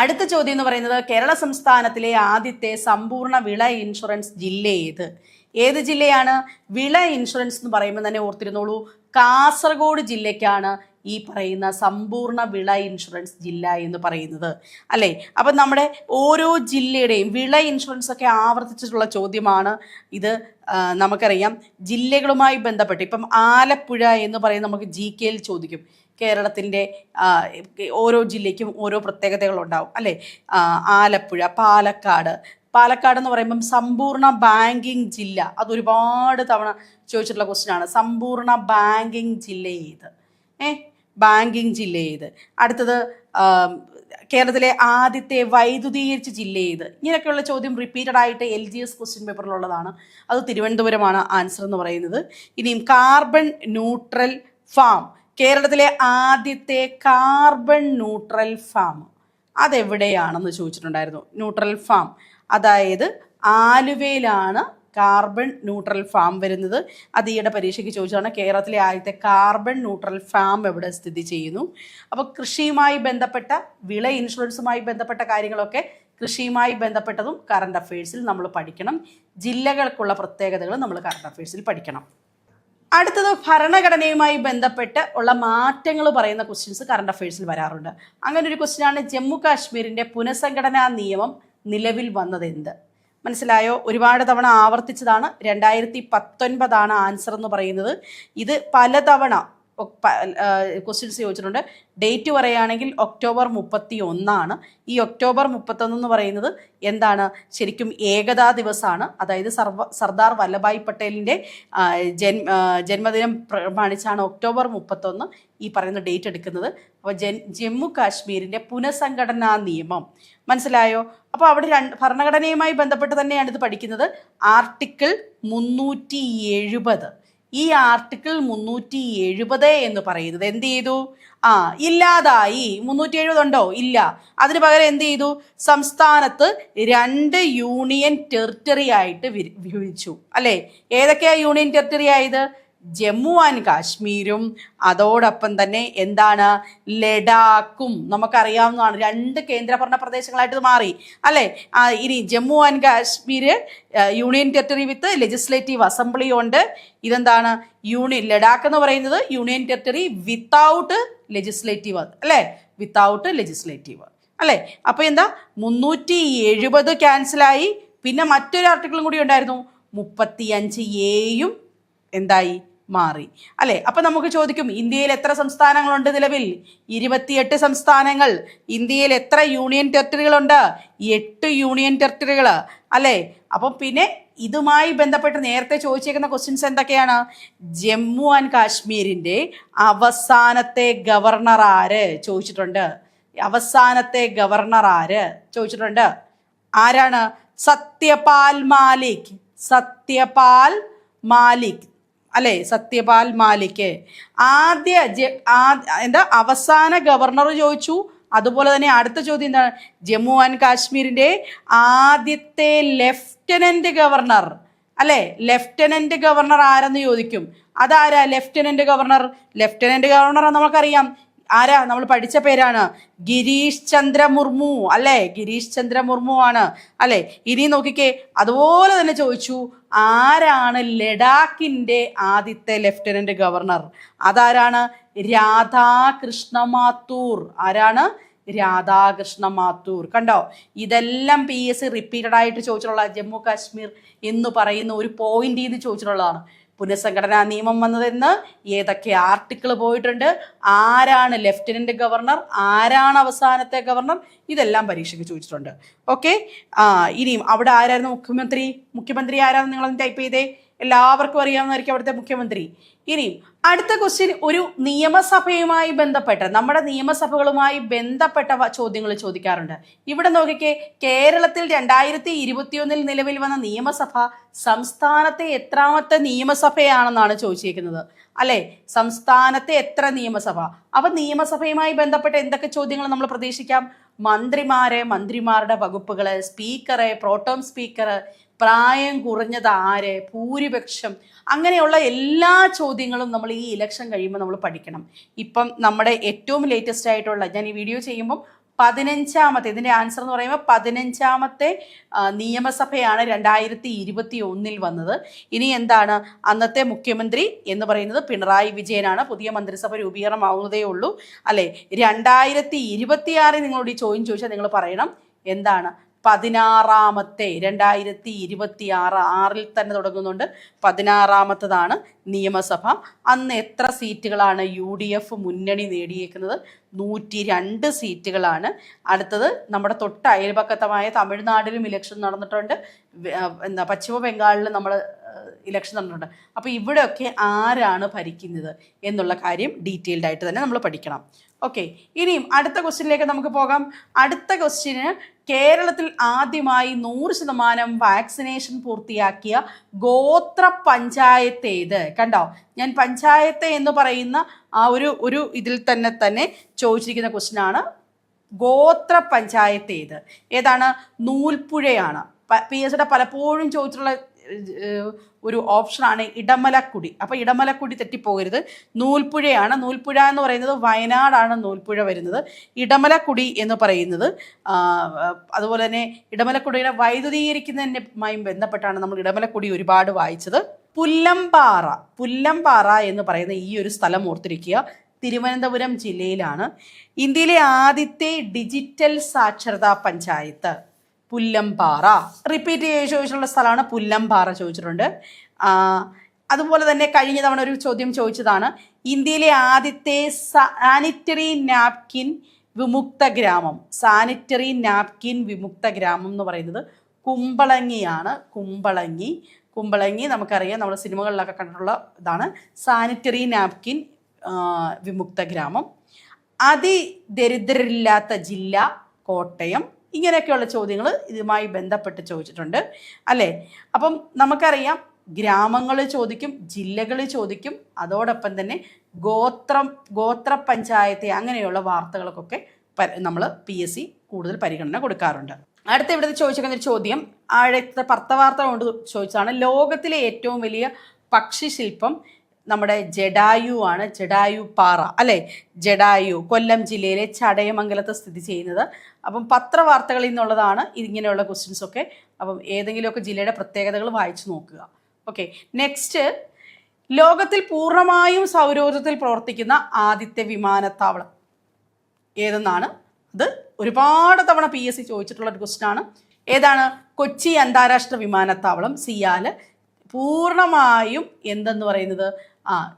അടുത്ത ചോദ്യം എന്ന് പറയുന്നത് കേരള സംസ്ഥാനത്തിലെ ആദ്യത്തെ സമ്പൂർണ്ണ വിള ഇൻഷുറൻസ് ജില്ല ഏത് ജില്ലയാണ്? വിള ഇൻഷുറൻസ് എന്ന് പറയുമ്പോൾ തന്നെ ഓർത്തിരുന്നോളൂ, കാസർഗോഡ് ജില്ലയ്ക്കാണ് ഈ പറയുന്ന സമ്പൂർണ്ണ വിള ഇൻഷുറൻസ് ജില്ല എന്ന് പറയുന്നത് അല്ലേ. അപ്പം നമ്മുടെ ഓരോ ജില്ലയുടെയും വിള ഇൻഷുറൻസ് ഒക്കെ ആവർത്തിച്ചിട്ടുള്ള ചോദ്യമാണ് ഇത്. നമുക്കറിയാം ജില്ലകളുമായി ബന്ധപ്പെട്ട് ഇപ്പം ആലപ്പുഴ എന്ന് പറയുന്നത് നമുക്ക് GK ചോദിക്കും. കേരളത്തിൻ്റെ ഓരോ ജില്ലയ്ക്കും ഓരോ പ്രത്യേകതകളുണ്ടാവും അല്ലേ. ആലപ്പുഴ, പാലക്കാട് എന്ന് പറയുമ്പം സമ്പൂർണ്ണ ബാങ്കിങ് ജില്ല, അതൊരുപാട് തവണ ചോദിച്ചിട്ടുള്ള ക്വസ്റ്റ്യൻ ആണ്. സമ്പൂർണ്ണ ബാങ്കിങ് ജില്ല ഏത്? അടുത്തത് കേരളത്തിലെ ആദ്യത്തെ വൈദ്യുതീകരിച്ച ജില്ല ഏത്? ഇങ്ങനെയൊക്കെയുള്ള ചോദ്യം റിപ്പീറ്റഡ് ആയിട്ട് LGS ക്വസ്റ്റ്യൻ പേപ്പറിലുള്ളതാണ്. അത് തിരുവനന്തപുരമാണ് ആൻസർ എന്ന് പറയുന്നത്. ഇനിയും കാർബൺ ന്യൂട്രൽ ഫാം, കേരളത്തിലെ ആദ്യത്തെ കാർബൺ ന്യൂട്രൽ ഫാം അതെവിടെയാണെന്ന് ചോദിച്ചിട്ടുണ്ടായിരുന്നു. ന്യൂട്രൽ ഫാം അതായത് ആലുവയിലാണ് കാർബൺ ന്യൂട്രൽ ഫാം വരുന്നത്. അത് ഈയിടെ പരീക്ഷയ്ക്ക് ചോദിച്ചതാണ്. കേരളത്തിലെ ആദ്യത്തെ കാർബൺ ന്യൂട്രൽ ഫാം എവിടെ സ്ഥിതി ചെയ്യുന്നു? അപ്പോൾ കൃഷിയുമായി ബന്ധപ്പെട്ട, വിള ഇൻഷുറൻസുമായി ബന്ധപ്പെട്ട കാര്യങ്ങളൊക്കെ കൃഷിയുമായി ബന്ധപ്പെട്ടതും കറണ്ട് അഫയേഴ്സിൽ നമ്മൾ പഠിക്കണം. ജില്ലകൾക്കുള്ള പ്രത്യേകതകൾ നമ്മൾ കറണ്ട് അഫയേഴ്സിൽ പഠിക്കണം. അടുത്തത് ഭരണഘടനയുമായി ബന്ധപ്പെട്ട് ഉള്ള മാറ്റങ്ങൾ പറയുന്ന ക്വസ്റ്റ്യൻസ് കറണ്ട് അഫയേഴ്സിൽ വരാറുണ്ട്. അങ്ങനെ ഒരു ക്വസ്റ്റ്യനാണ് ജമ്മു കാശ്മീരിൻ്റെ പുനഃസംഘടനാ നിയമം നിലവിൽ വന്നത് എന്ത്? മനസ്സിലായോ? ഒരുപാട് തവണ ആവർത്തിച്ചതാണ്. 2019 ആൻസർ എന്ന് പറയുന്നത്. ഇത് പലതവണ ക്വസ്റ്റ്യൻസ് ചോദിച്ചിട്ടുണ്ട്. ഡേറ്റ് പറയുകയാണെങ്കിൽ ഒക്ടോബർ 31. ഈ ഒക്ടോബർ 31 എന്ന് പറയുന്നത് എന്താണ്? ശരിക്കും ഏകതാ ദിവസമാണ്. അതായത് സർദാർ വല്ലഭായ് പട്ടേലിൻ്റെ ജന്മദിനം പ്രമാണിച്ചാണ് ഒക്ടോബർ 31 ഈ പറയുന്ന ഡേറ്റ് എടുക്കുന്നത്. അപ്പോൾ ജമ്മു കാശ്മീരിൻ്റെ പുനഃസംഘടനാ നിയമം മനസ്സിലായോ? അപ്പോൾ അവിടെ ഭരണഘടനയുമായി ബന്ധപ്പെട്ട് തന്നെയാണ് ഇത് പഠിക്കുന്നത്. ആർട്ടിക്കിൾ 370 ഈ ആർട്ടിക്കിൾ 370 എന്ന് പറയുന്നത് എന്ത് ചെയ്തു? ഇല്ലാതായി. 370 ഉണ്ടോ? ഇല്ല. അതിന് പകരം എന്ത് ചെയ്തു? സംസ്ഥാനത്ത് 2 യൂണിയൻ ടെറിട്ടറി ആയിട്ട് വിഭജിച്ചു. അല്ലെ? ഏതൊക്കെയാ യൂണിയൻ ടെറിട്ടറി ആയത്? ജമ്മു ആൻഡ് കാശ്മീരും അതോടൊപ്പം തന്നെ എന്താണ്, ലഡാക്കും നമുക്കറിയാവുന്നതാണ്. 2 കേന്ദ്രഭരണ പ്രദേശങ്ങളായിട്ട് മാറി അല്ലേ. ഇനി Jammu and Kashmir union territory with legislative assembly ഉണ്ട്. ഇതെന്താണ്, ലഡാക്ക് എന്ന് പറയുന്നത് യൂണിയൻ ടെറിട്ടറി വിത്തൗട്ട് ലെജിസ്ലേറ്റീവ് അല്ലേ, വിത്തൗട്ട് ലെജിസ്ലേറ്റീവ് അല്ലേ. അപ്പൊ എന്താ, 370 ക്യാൻസലായി. പിന്നെ മറ്റൊരു ആർട്ടിക്കിളും കൂടി ഉണ്ടായിരുന്നു, 35A എന്തായി, മാറി അല്ലെ. അപ്പൊ നമുക്ക് ചോദിക്കും, ഇന്ത്യയിൽ എത്ര സംസ്ഥാനങ്ങളുണ്ട് നിലവിൽ? 28 സംസ്ഥാനങ്ങൾ. ഇന്ത്യയിൽ എത്ര യൂണിയൻ ടെറിട്ടറികളുണ്ട്? 8 യൂണിയൻ ടെറിട്ടറികൾ അല്ലെ. അപ്പം പിന്നെ ഇതുമായി ബന്ധപ്പെട്ട് നേരത്തെ ചോദിച്ചേക്കുന്ന ക്വസ്റ്റ്യൻസ് എന്തൊക്കെയാണ്? ജമ്മു ആൻഡ് കാശ്മീരിന്റെ അവസാനത്തെ ഗവർണർ ആര് ചോദിച്ചിട്ടുണ്ട്. അവസാനത്തെ ഗവർണർ ആര് ചോദിച്ചിട്ടുണ്ട്. ആരാണ്? സത്യപാൽ മാലിക്. സത്യപാൽ മാലിക് അല്ലെ, സത്യപാൽ മാലിക്. അവസാന ഗവർണർ ചോദിച്ചു. അതുപോലെ തന്നെ അടുത്ത ചോദ്യം എന്താണ്? ജമ്മു ആൻഡ് കാശ്മീരിന്റെ ആദ്യത്തെ ലെഫ്റ്റനന്റ് ഗവർണർ അല്ലെ, ലെഫ്റ്റനന്റ് ഗവർണർ ആരെന്ന് ചോദിക്കും. അതാരാ ലെഫ്റ്റനന്റ് ഗവർണർ? ലെഫ്റ്റനന്റ് ഗവർണർ നമുക്കറിയാം ആരാ, നമ്മൾ പഠിച്ച പേരാണ്, ഗിരീഷ് ചന്ദ്ര മുർമു അല്ലെ. ഗിരീഷ് ചന്ദ്ര മുർമു ആണ് അല്ലെ. ഇനി നോക്കിക്കേ, അതുപോലെ തന്നെ ചോദിച്ചു, ആരാണ് ലഡാക്കിന്റെ ആദ്യത്തെ ലെഫ്റ്റനന്റ് ഗവർണർ? അതാരാണ്? രാധാകൃഷ്ണ മാത്തൂർ. ആരാണ്? രാധാകൃഷ്ണ മാത്തൂർ. കണ്ടോ, ഇതെല്ലാം PSC റിപ്പീറ്റഡ് ആയിട്ട് ചോദിച്ചിട്ടുള്ള ജമ്മു കാശ്മീർ എന്ന് പറയുന്ന ഒരു പോയിന്റ് ചെയ്ത് ചോദിച്ചിട്ടുള്ളതാണ്. പുനഃസംഘടനാ നിയമം വന്നതെന്ന്, ഏതൊക്കെ ആർട്ടിക്കിൾ പോയിട്ടുണ്ട്, ആരാണ് ലെഫ്റ്റനന്റ് ഗവർണർ, ആരാണ് അവസാനത്തെ ഗവർണർ, ഇതെല്ലാം പരീക്ഷയ്ക്ക് ചോദിച്ചിട്ടുണ്ട്. ഓക്കെ. ഇനിയും അവിടെ ആരായിരുന്നു മുഖ്യമന്ത്രി ആരാണെന്ന് നിങ്ങളൊന്ന് ടൈപ്പ് ചെയ്തേ. എല്ലാവർക്കും അറിയാവുന്നതായിരിക്കും അവിടുത്തെ മുഖ്യമന്ത്രി. ഇനിയും അടുത്ത ക്വസ്റ്റ്യൻ ഒരു നിയമസഭയുമായി ബന്ധപ്പെട്ട, നമ്മുടെ നിയമസഭകളുമായി ബന്ധപ്പെട്ട ചോദ്യങ്ങൾ ചോദിക്കാറുണ്ട്. ഇവിടെ നോക്കിക്കേ, കേരളത്തിൽ 2021 നിലവിൽ വന്ന നിയമസഭ സംസ്ഥാനത്തെ എത്രാമത്തെ നിയമസഭയാണെന്നാണ് ചോദിച്ചിരിക്കുന്നത് അല്ലെ. സംസ്ഥാനത്തെ എത്ര നിയമസഭ? അപ്പൊ നിയമസഭയുമായി ബന്ധപ്പെട്ട എന്തൊക്കെ ചോദ്യങ്ങൾ നമ്മൾ പ്രതീക്ഷിക്കാം? മന്ത്രിമാരുടെ വകുപ്പുകള്, സ്പീക്കറ്, പ്രോട്ടോം സ്പീക്കർ, പ്രായം കുറഞ്ഞത് ആര്, ഭൂരിപക്ഷം, അങ്ങനെയുള്ള എല്ലാ ചോദ്യങ്ങളും നമ്മൾ ഈ ഇലക്ഷൻ കഴിയുമ്പോൾ നമ്മൾ പഠിക്കണം. ഇപ്പം നമ്മുടെ ഏറ്റവും ലേറ്റസ്റ്റ് ആയിട്ടുള്ള, ഞാൻ ഈ വീഡിയോ ചെയ്യുമ്പം 15ാമത്തെ, ഇതിൻ്റെ ആൻസർ എന്ന് പറയുമ്പോൾ 15ാമത്തെ നിയമസഭയാണ് 2021 വന്നത്. ഇനി എന്താണ്, അന്നത്തെ മുഖ്യമന്ത്രി എന്ന് പറയുന്നത് പിണറായി വിജയനാണ്. പുതിയ മന്ത്രിസഭ രൂപീകരണമാവുന്നതേ ഉള്ളൂ അല്ലെ. 2026 നിങ്ങളോട് ഈ ചോദ്യം ചോദിച്ചാൽ നിങ്ങൾ പറയണം എന്താണ്, 16ാമത്തെ 2026 6 തന്നെ തുടങ്ങുന്നുണ്ട്. 16ാമത്തതാണ് നിയമസഭ. അന്ന് എത്ര സീറ്റുകളാണ് UDF മുന്നണി നേടിയേക്കുന്നത്? 102 സീറ്റുകളാണ്. അടുത്തത് നമ്മുടെ തൊട്ട അയൽപക്കത്തമായ തമിഴ്നാട്ടിലും ഇലക്ഷൻ നടന്നിട്ടുണ്ട്. പശ്ചിമ ബംഗാളിലും നമ്മൾ ഇലക്ഷൻ നടന്നിട്ടുണ്ട്. അപ്പോൾ ഇവിടെയൊക്കെ ആരാണ് ഭരിക്കുന്നത് എന്നുള്ള കാര്യം ഡീറ്റെയിൽഡ് ആയിട്ട് തന്നെ നമ്മൾ പഠിക്കണം. ഓക്കെ. ഇനിയും അടുത്ത ക്വസ്റ്റ്യനിലേക്ക് നമുക്ക് പോകാം. അടുത്ത ക്വസ്റ്റ്യന്, കേരളത്തിൽ ആദ്യമായി 100% വാക്സിനേഷൻ പൂർത്തിയാക്കിയ ഗോത്ര പഞ്ചായത്ത് ഏത്? കണ്ടോ, ഞാൻ പഞ്ചായത്ത് എന്ന് പറയുന്ന ആ ഒരു ഇതിൽ തന്നെ ചോദിച്ചിരിക്കുന്ന ക്വസ്റ്റ്യൻ ആണ്. ഗോത്ര പഞ്ചായത്ത് ഏതാണ്? നൂൽപ്പുഴയാണ്. PSCയുടെ പലപ്പോഴും ചോദിച്ചിട്ടുള്ള ഒരു ഓപ്ഷനാണ് ഇടമലക്കുടി. അപ്പോൾ ഇടമലക്കുടി തെറ്റിപ്പോകരുത്, നൂൽപ്പുഴയാണ്. നൂൽപ്പുഴ എന്ന് പറയുന്നത് വയനാടാണ് നൂൽപ്പുഴ വരുന്നത്. ഇടമലക്കുടി എന്ന് പറയുന്നത് അതുപോലെ തന്നെ ഇടമലക്കുടിയുടെ വൈദ്യുതീകരിക്കുന്നതിനുമായി ബന്ധപ്പെട്ടാണ് നമ്മൾ ഇടമലക്കുടി ഒരുപാട് വായിച്ചത്. പുല്ലംപാറ എന്ന് പറയുന്ന ഈ ഒരു സ്ഥലം ഓർത്തിരിക്കുക, തിരുവനന്തപുരം ജില്ലയിലാണ്. ഇന്ത്യയിലെ ആദ്യത്തെ ഡിജിറ്റൽ സാക്ഷരതാ പഞ്ചായത്ത് പുല്ലംപാറ. റിപ്പീറ്റ് ചോദിച്ചിട്ടുള്ള സ്ഥലമാണ് പുല്ലംപാറ ചോദിച്ചിട്ടുണ്ട്. അതുപോലെ തന്നെ കഴിഞ്ഞ തവണ ഒരു ചോദ്യം ചോദിച്ചതാണ്, ഇന്ത്യയിലെ ആദ്യത്തെ സാനിറ്ററി നാപ്കിൻ വിമുക്ത ഗ്രാമം. സാനിറ്ററി നാപ്കിൻ വിമുക്ത ഗ്രാമം എന്ന് പറയുന്നത് കുമ്പളങ്ങിയാണ്. കുമ്പളങ്ങി നമുക്കറിയാം, നമ്മൾ സിനിമകളിലൊക്കെ കണ്ടിട്ടുള്ള ഇതാണ് സാനിറ്ററി നാപ്കിൻ വിമുക്ത ഗ്രാമം. അതിദരിദ്രരില്ലാത്ത ജില്ല കോട്ടയം. ഇങ്ങനെയൊക്കെയുള്ള ചോദ്യങ്ങൾ ഇതുമായി ബന്ധപ്പെട്ട് ചോദിച്ചിട്ടുണ്ട് അല്ലേ. അപ്പം നമുക്കറിയാം ഗ്രാമങ്ങൾ ചോദിക്കും, ജില്ലകൾ ചോദിക്കും, അതോടൊപ്പം തന്നെ ഗോത്ര പഞ്ചായത്ത് അങ്ങനെയുള്ള വാർത്തകൾക്കൊക്കെ നമ്മൾ PSC കൂടുതൽ പരിഗണന കൊടുക്കാറുണ്ട്. അടുത്ത ഇവിടുത്തെ ചോദിച്ചിരിക്കുന്ന ഒരു ചോദ്യം അടുത്ത പത്രവാർത്ത കൊണ്ട് ചോദിച്ചതാണ്. ലോകത്തിലെ ഏറ്റവും വലിയ പക്ഷിശില്പം നമ്മുടെ ജഡായു ആണ്, ജഡായു പാറ അല്ലെ. ജഡായു കൊല്ലം ജില്ലയിലെ ചടയമംഗലത്ത് സ്ഥിതി ചെയ്യുന്നത്. അപ്പം പത്രവാർത്തകളിൽ നിന്നുള്ളതാണ് ഇങ്ങനെയുള്ള ക്വസ്റ്റ്യൻസ് ഒക്കെ. അപ്പം ഏതെങ്കിലുമൊക്കെ ജില്ലയുടെ പ്രത്യേകതകൾ വായിച്ചു നോക്കുക. ഓക്കെ, നെക്സ്റ്റ്, ലോകത്തിൽ പൂർണ്ണമായും സൗരോർജ്ജത്തിൽ പ്രവർത്തിക്കുന്ന ആദ്യത്തെ വിമാനത്താവളം ഏതെന്നാണ്. അത് ഒരുപാട് തവണ PSC ചോദിച്ചിട്ടുള്ള ഒരു ക്വസ്റ്റ്യൻ ആണ്. ഏതാണ്? കൊച്ചി അന്താരാഷ്ട്ര വിമാനത്താവളം, സിയാല്. പൂർണ്ണമായും എന്തെന്ന് പറയുന്നത്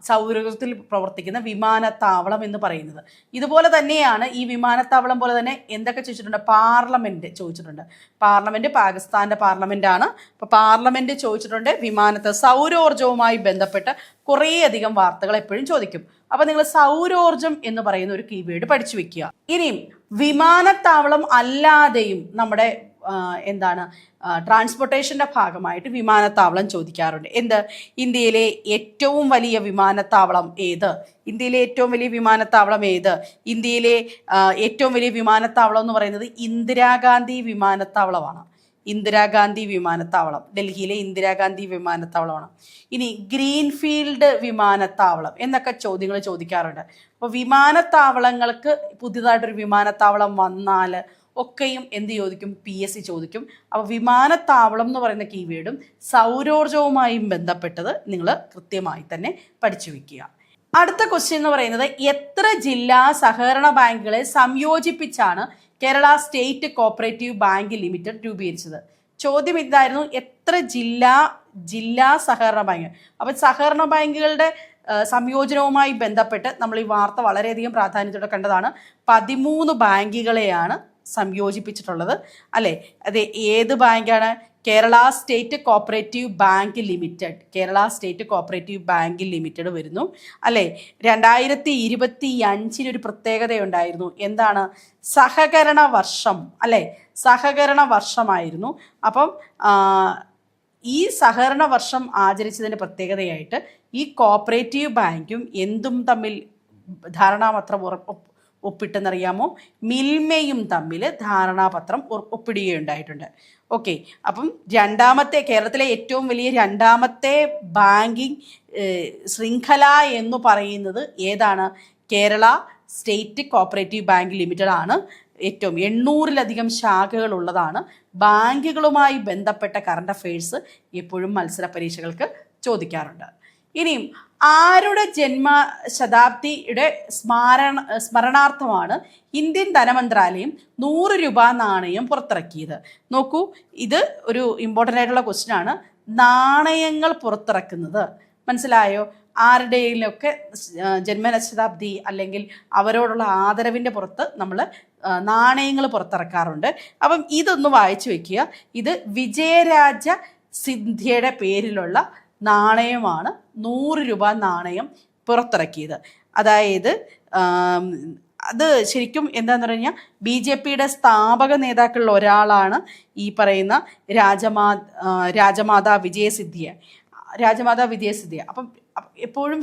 സൗരോർജ്ജത്തിൽ പ്രവർത്തിക്കുന്ന വിമാനത്താവളം എന്ന് പറയുന്നത്. ഇതുപോലെ തന്നെയാണ് ഈ വിമാനത്താവളം പോലെ തന്നെ എന്തൊക്കെ ചോദിച്ചിട്ടുണ്ട്? പാർലമെന്റ് ചോദിച്ചിട്ടുണ്ട്. പാർലമെന്റ് പാകിസ്ഥാന്റെ പാർലമെന്റാണ്. അപ്പോൾ പാർലമെന്റ് ചോദിച്ചിട്ടുണ്ട്. സൗരോർജ്ജവുമായി ബന്ധപ്പെട്ട് കുറേയധികം വാർത്തകൾ എപ്പോഴും ചോദിക്കും. അപ്പോൾ നിങ്ങൾ സൗരോർജ്ജം എന്ന് പറയുന്ന ഒരു കീവേഡ് പഠിച്ചു വെക്കുക. ഇനിയും വിമാനത്താവളം അല്ലാതെയും നമ്മുടെ ട്രാൻസ്പോർട്ടേഷന്റെ ഭാഗമായിട്ട് വിമാനത്താവളം ചോദിക്കാറുണ്ട്. ഇന്ത്യയിലെ ഏറ്റവും വലിയ വിമാനത്താവളം ഏത്? ഇന്ത്യയിലെ ഏറ്റവും വലിയ വിമാനത്താവളം എന്ന് പറയുന്നത് ഇന്ദിരാഗാന്ധി വിമാനത്താവളമാണ്. ഇന്ദിരാഗാന്ധി വിമാനത്താവളം, ഡൽഹിയിലെ ഇന്ദിരാഗാന്ധി വിമാനത്താവളമാണ്. ഇനി ഗ്രീൻഫീൽഡ് വിമാനത്താവളം എന്നൊക്കെ ചോദ്യങ്ങൾ ചോദിക്കാറുണ്ട്. അപ്പോൾ വിമാനത്താവളങ്ങൾക്ക് പുതിയതായിട്ടൊരു വിമാനത്താവളം വന്നാൽ ഒക്കെയും എന്ത് ചോദിക്കും? PSC ചോദിക്കും. അപ്പോൾ വിമാനത്താവളം എന്ന് പറയുന്ന കീവേഡും സൗരോർജ്ജവുമായും ബന്ധപ്പെട്ടത് നിങ്ങൾ കൃത്യമായി തന്നെ പഠിച്ചു വെക്കുക. അടുത്ത ക്വസ്റ്റ്യൻ എന്ന് പറയുന്നത്, എത്ര ജില്ലാ സഹകരണ ബാങ്കുകളെ സംയോജിപ്പിച്ചാണ് Kerala state cooperative bank limited രൂപീകരിച്ചത്? ചോദ്യം ഇതായിരുന്നു, എത്ര ജില്ലാ സഹകരണ ബാങ്ക്. അപ്പം സഹകരണ ബാങ്കുകളുടെ സംയോജനവുമായി ബന്ധപ്പെട്ട് നമ്മൾ ഈ വാർത്ത വളരെയധികം പ്രാധാന്യത്തോടെ കണ്ടതാണ്. 13 ബാങ്കുകളെയാണ് സംയോജിപ്പിച്ചിട്ടുള്ളത് അല്ലേ. അത് ഏത് ബാങ്കാണ്? Kerala state cooperative bank limited. Kerala state cooperative bank limited വരുന്നു അല്ലേ. 2025 ഒരു പ്രത്യേകതയുണ്ടായിരുന്നു. എന്താണ്? സഹകരണ വർഷം അല്ലേ. സഹകരണ വർഷമായിരുന്നു. അപ്പം ഈ സഹകരണ വർഷം ആചരിച്ചതിൻ്റെ പ്രത്യേകതയായിട്ട് ഈ കോപ്പറേറ്റീവ് ബാങ്കും എന്തും തമ്മിൽ ധാരണാപത്രം ഒപ്പിട്ടെന്നറിയാമോ? മിൽമയും തമ്മിൽ ധാരണാപത്രം ഒപ്പിടുകയുണ്ടായിട്ടുണ്ട്. ഓക്കെ, അപ്പം കേരളത്തിലെ ഏറ്റവും വലിയ രണ്ടാമത്തെ ബാങ്കിങ് ശൃംഖല എന്ന് പറയുന്നത് ഏതാണ്? Kerala state cooperative bank limited ആണ്. ഏറ്റവും 800-ലധികം ശാഖകൾ ഉള്ളതാണ്. ബാങ്കുകളുമായി ബന്ധപ്പെട്ട കറണ്ട് അഫയേഴ്സ് എപ്പോഴും മത്സര പരീക്ഷകൾക്ക് ചോദിക്കാറുണ്ട്. ഇനിയും ആരുടെ ജന്മശതാബ്ദിയുടെ സ്മരണാർത്ഥമാണ് ഇന്ത്യൻ ധനമന്ത്രാലയം 100 രൂപ നാണയം പുറത്തിറക്കിയത്? നോക്കൂ, ഇത് ഒരു ഇമ്പോർട്ടൻ്റ് ആയിട്ടുള്ള ക്വസ്റ്റ്യൻ ആണ്. നാണയങ്ങൾ പുറത്തിറക്കുന്നത് മനസ്സിലായോ? ആരുടെയിലൊക്കെ ജന്മശതാബ്ദി അല്ലെങ്കിൽ അവരോടുള്ള ആദരവിൻ്റെ പുറത്ത് നമ്മൾ നാണയങ്ങൾ പുറത്തിറക്കാറുണ്ട്. അപ്പം ഇതൊന്ന് വായിച്ചു വെക്കുക. ഇത് വിജയരാജ സിന്ധ്യയുടെ പേരിലുള്ള നാണയമാണ് 100 രൂപ നാണയം പുറത്തിറക്കിയത്. അതായത് അത് ശരിക്കും എന്താന്ന് പറഞ്ഞാൽ BJPയുടെ സ്ഥാപക നേതാക്കളിൽ ഒരാളാണ് ഈ പറയുന്ന രാജമാതാ വിജയസിദ്ധ്യ. അപ്പം എപ്പോഴും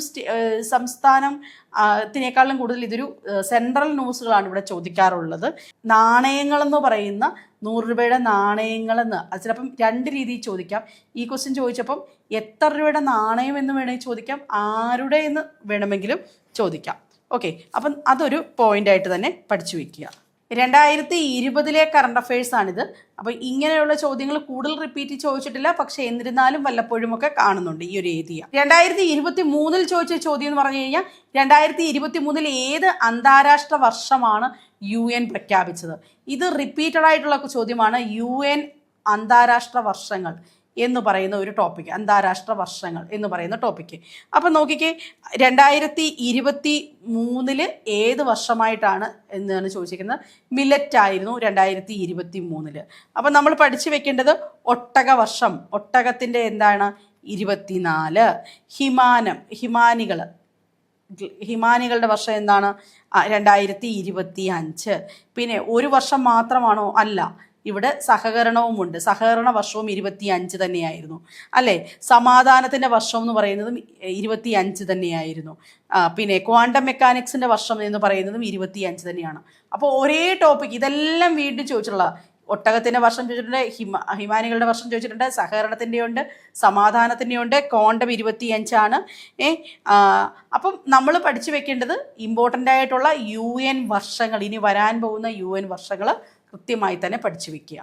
സംസ്ഥാനത്തിനേക്കാളും കൂടുതൽ ഇതൊരു സെൻട്രൽ ന്യൂസുകളാണ് ഇവിടെ ചോദിക്കാറുള്ളത്. നാണയങ്ങളെന്ന് പറയുന്ന 100 രൂപയുടെ നാണയങ്ങളെന്ന് അത് ചിലപ്പം 2 രീതിയിൽ ചോദിക്കാം. ഈ ക്വസ്റ്റ്യൻ ചോദിച്ചപ്പം എത്ര രൂപയുടെ നാണയം എന്ന് വേണമെങ്കിൽ ചോദിക്കാം, ആരുടെ എന്ന് വേണമെങ്കിലും ചോദിക്കാം. ഓക്കെ, അപ്പം അതൊരു പോയിന്റായിട്ട് തന്നെ പഠിച്ചു വയ്ക്കുക. 2020 കറണ്ട് അഫയേഴ്സ് ആണിത്. അപ്പോൾ ഇങ്ങനെയുള്ള ചോദ്യങ്ങൾ കൂടുതൽ റിപ്പീറ്റ് ചോദിച്ചിട്ടില്ല, പക്ഷെ എന്നിരുന്നാലും വല്ലപ്പോഴും ഒക്കെ കാണുന്നുണ്ട് ഈ ഒരു ഏരിയ. 2023 ചോദിച്ച ചോദ്യം എന്ന് പറഞ്ഞു കഴിഞ്ഞാൽ 2023 ഏത് അന്താരാഷ്ട്ര വർഷമാണ് UN പ്രഖ്യാപിച്ചത്? ഇത് റിപ്പീറ്റഡ് ആയിട്ടുള്ള ചോദ്യമാണ്. UN അന്താരാഷ്ട്ര വർഷങ്ങൾ എന്ന് പറയുന്ന ഒരു ടോപ്പിക്ക്, അന്താരാഷ്ട്ര വർഷങ്ങൾ എന്ന് പറയുന്ന ടോപ്പിക്ക്. അപ്പം നോക്കിക്കേ, 2023 ഏത് വർഷമായിട്ടാണ് എന്നാണ് ചോദിച്ചിരിക്കുന്നത്. മില്ലറ്റ് ആയിരുന്നു 2023. അപ്പം നമ്മൾ പഠിച്ചു വെക്കേണ്ടത് ഒട്ടക വർഷം, ഒട്ടകത്തിൻ്റെ എന്താണ് 24. ഹിമാനികളുടെ വർഷം എന്താണ് 2025. പിന്നെ ഒരു വർഷം മാത്രമാണോ? അല്ല, ഇവിടെ സഹകരണവുമുണ്ട്. സഹകരണ വർഷവും 25 തന്നെയായിരുന്നു അല്ലേ. സമാധാനത്തിൻ്റെ വർഷം എന്ന് പറയുന്നതും 25 തന്നെയായിരുന്നു. പിന്നെ ക്വാണ്ടം മെക്കാനിക്സിൻ്റെ വർഷം എന്ന് പറയുന്നതും 25 തന്നെയാണ്. അപ്പോൾ ഒരേ ടോപ്പിക് ഇതെല്ലാം വീണ്ടും ചോദിച്ചിട്ടുള്ള ഒട്ടകത്തിൻ്റെ വർഷം ചോദിച്ചിട്ടുണ്ട്, ഹിമാനികളുടെ വർഷം ചോദിച്ചിട്ടുണ്ട്, സഹകരണത്തിൻ്റെ ഉണ്ട്, സമാധാനത്തിൻ്റെ ഉണ്ട്, ക്വാണ്ടം 25 അപ്പം നമ്മൾ പഠിച്ചു വെക്കേണ്ടത് ഇമ്പോർട്ടൻ്റ് ആയിട്ടുള്ള UN വർഷങ്ങൾ, ഇനി വരാൻ പോകുന്ന UN വർഷങ്ങൾ കൃത്യമായി തന്നെ പഠിച്ചു വെക്കുക.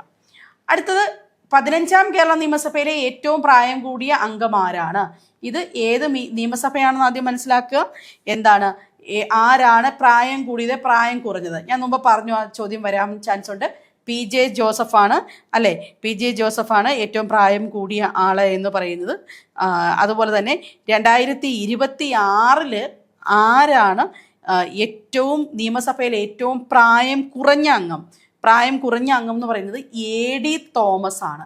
അടുത്തത് 15ാം കേരള നിയമസഭയിലെ ഏറ്റവും പ്രായം കൂടിയ അംഗമാരാണ്? ഇത് ഏത് നിയമസഭയാണെന്ന് ആദ്യം മനസ്സിലാക്കുക. എന്താണ്, ആരാണ് പ്രായം കൂടിയത്, പ്രായം കുറഞ്ഞത്? ഞാൻ മുമ്പ് പറഞ്ഞു, ആ ചോദ്യം വരാൻ ചാൻസ് ഉണ്ട്. PJ ജോസഫാണ് അല്ലേ. PJ ജോസഫാണ് ഏറ്റവും പ്രായം കൂടിയ ആള് എന്ന് പറയുന്നത്. അതുപോലെ തന്നെ 2026 ആരാണ് ഏറ്റവും നിയമസഭയിലെ ഏറ്റവും പ്രായം കുറഞ്ഞ അംഗം? പ്രായം കുറഞ്ഞ അംഗം എന്ന് പറയുന്നത് AD തോമസ് ആണ്.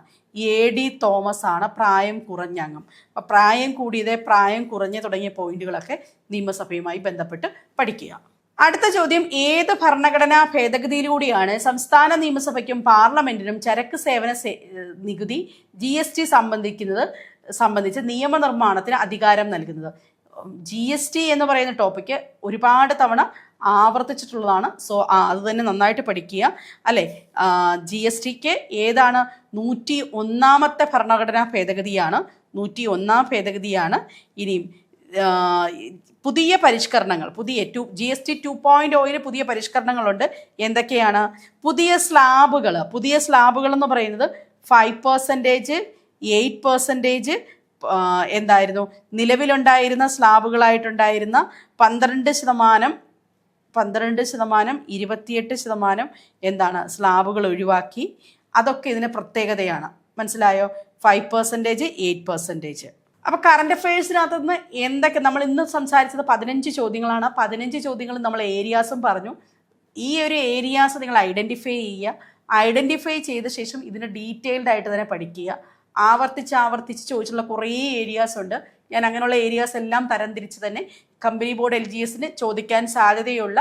AD തോമസ് ആണ് പ്രായം കുറഞ്ഞ അംഗം. അപ്പോൾ പ്രായം കൂടിയത്, പ്രായം കുറഞ്ഞ തുടങ്ങിയ പോയിന്റുകളൊക്കെ നിയമസഭയുമായി ബന്ധപ്പെട്ട് പഠിക്കുക. അടുത്ത ചോദ്യം, ഏത് ഭരണഘടനാ ഭേദഗതിയിലൂടെയാണ് സംസ്ഥാന നിയമസഭയ്ക്കും പാർലമെന്റിനും ചരക്ക് സേവന നികുതി GST സംബന്ധിച്ച് നിയമനിർമ്മാണത്തിന് അധികാരം നൽകുന്നത്? GST എന്ന് പറയുന്ന ടോപ്പിക്ക് ഒരുപാട് തവണ ആവർത്തിച്ചിട്ടുള്ളതാണ്. സോ അത് തന്നെ നന്നായിട്ട് പഠിക്കുക അല്ലേ. GSTക്ക് ഏതാണ്? 101ാമത്തെ ഭരണഘടനാ ഭേദഗതിയാണ്. 101ാം ഭേദഗതിയാണ്. ഇനിയും പുതിയ പരിഷ്കരണങ്ങൾ, GST 2.0 പുതിയ പരിഷ്കരണങ്ങളുണ്ട്. എന്തൊക്കെയാണ്? പുതിയ സ്ലാബുകൾ എന്ന് പറയുന്നത് 5%, 8%, എന്തായിരുന്നു നിലവിലുണ്ടായിരുന്ന സ്ലാബുകളായിട്ടുണ്ടായിരുന്ന 12%, 28% എന്താണ് സ്ലാബുകൾ ഒഴിവാക്കി. അതൊക്കെ ഇതിന് പ്രത്യേകതയാണ്. മനസ്സിലായോ? 5%, 8%. അപ്പോൾ കറണ്ട് അഫയേഴ്സിനകത്ത് നിന്ന് എന്തൊക്കെ നമ്മൾ ഇന്ന് സംസാരിച്ചത് 15 ചോദ്യങ്ങളാണ്. 15 ചോദ്യങ്ങൾ നമ്മൾ ഏരിയാസും പറഞ്ഞു. ഈ ഒരു ഏരിയാസ് നിങ്ങൾ ഐഡൻറ്റിഫൈ ചെയ്യുക. ഐഡൻറ്റിഫൈ ചെയ്ത ശേഷം ഇതിന് ഡീറ്റെയിൽഡ് ആയിട്ട് തന്നെ പഠിക്കുക. ആവർത്തിച്ച് ചോദിച്ചുള്ള കുറേ ഏരിയാസ് ഉണ്ട്. ഞാൻ അങ്ങനെയുള്ള ഏരിയാസ് എല്ലാം തരംതിരിച്ച് തന്നെ കമ്പനി ബോർഡ് LGSന് ചോദിക്കാൻ സാധ്യതയുള്ള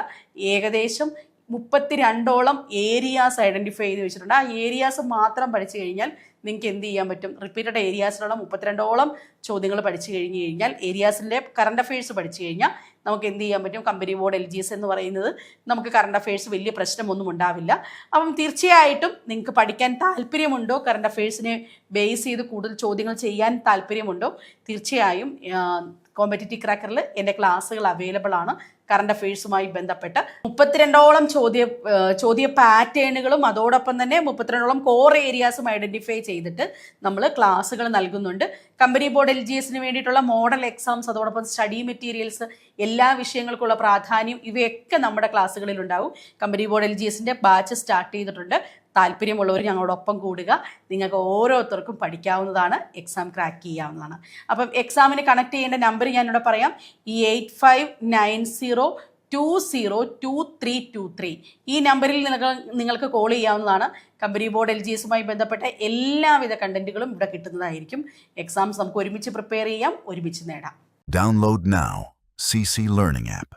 ഏകദേശം 32ഓളം ഏരിയാസ് ഐഡൻറ്റിഫൈ ചെയ്ത് വെച്ചിട്ടുണ്ട്. ആ ഏരിയാസ് മാത്രം പഠിച്ചു കഴിഞ്ഞാൽ നിങ്ങൾക്ക് എന്ത് ചെയ്യാൻ പറ്റും? റിപ്പീറ്റഡ് ഏരിയാസിലുള്ള 32ഓളം ചോദ്യങ്ങൾ പഠിച്ചു കഴിഞ്ഞാൽ, ഏരിയാസിൻ്റെ കറണ്ട് അഫയേഴ്സ് പഠിച്ചു കഴിഞ്ഞാൽ നമുക്ക് എന്ത് ചെയ്യാൻ പറ്റും? കമ്പനി ബോർഡ് LGS എന്ന് പറയുന്നത് നമുക്ക് കറണ്ട് അഫയേഴ്സ് വലിയ പ്രശ്നമൊന്നും ഉണ്ടാവില്ല. അപ്പം തീർച്ചയായിട്ടും നിങ്ങൾക്ക് പഠിക്കാൻ താല്പര്യമുണ്ടോ, കറണ്ട് അഫയേഴ്സിനെ ബേസ് ചെയ്ത് കൂടുതൽ ചോദ്യങ്ങൾ ചെയ്യാൻ താല്പര്യമുണ്ടോ? തീർച്ചയായും കോമ്പറ്റിറ്റീവ് ക്രാക്കറിൽ എൻ്റെ ക്ലാസ്സുകൾ അവൈലബിൾ ആണ്. കറണ്ട് അഫയേഴ്സുമായി ബന്ധപ്പെട്ട് 32ഓളം ചോദ്യ പാറ്റേണുകളും അതോടൊപ്പം തന്നെ 32ഓളം കോർ ഏരിയാസും ഐഡൻറ്റിഫൈ ചെയ്തിട്ട് നമ്മൾ ക്ലാസ്സുകൾ നൽകുന്നുണ്ട്. കമ്പനി ബോർഡ് LGSന് വേണ്ടിയിട്ടുള്ള മോഡൽ എക്സാംസ്, അതോടൊപ്പം സ്റ്റഡി മെറ്റീരിയൽസ്, എല്ലാ വിഷയങ്ങൾക്കുള്ള പ്രാധാന്യം, ഇവയൊക്കെ നമ്മുടെ ക്ലാസ്സുകളിൽ ഉണ്ടാവും. കമ്പനി ബോർഡ് LGSൻ്റെ ബാച്ച് സ്റ്റാർട്ട് ചെയ്തിട്ടുണ്ട്. താല്പര്യമുള്ളവർ ഞങ്ങളോടൊപ്പം കൂടുക. നിങ്ങൾക്ക് ഓരോരുത്തർക്കും പഠിക്കാവുന്നതാണ്, എക്സാം ക്രാക്ക് ചെയ്യാവുന്നതാണ്. അപ്പം എക്സാമിന് കണക്ട് ചെയ്യേണ്ട നമ്പർ ഞാനിവിടെ പറയാം. 8590202323 ഈ നമ്പറിൽ നിങ്ങൾക്ക് കോൾ ചെയ്യാവുന്നതാണ്. കമ്പനി ബോർഡ് LGSുമായി ബന്ധപ്പെട്ട എല്ലാവിധ കണ്ടന്റുകളും ഇവിടെ കിട്ടുന്നതായിരിക്കും. എക്സാംസ് നമുക്ക് ഒരുമിച്ച് പ്രിപ്പയർ ചെയ്യാം, ഒരുമിച്ച് നേടാം. Download now. CC Learning app.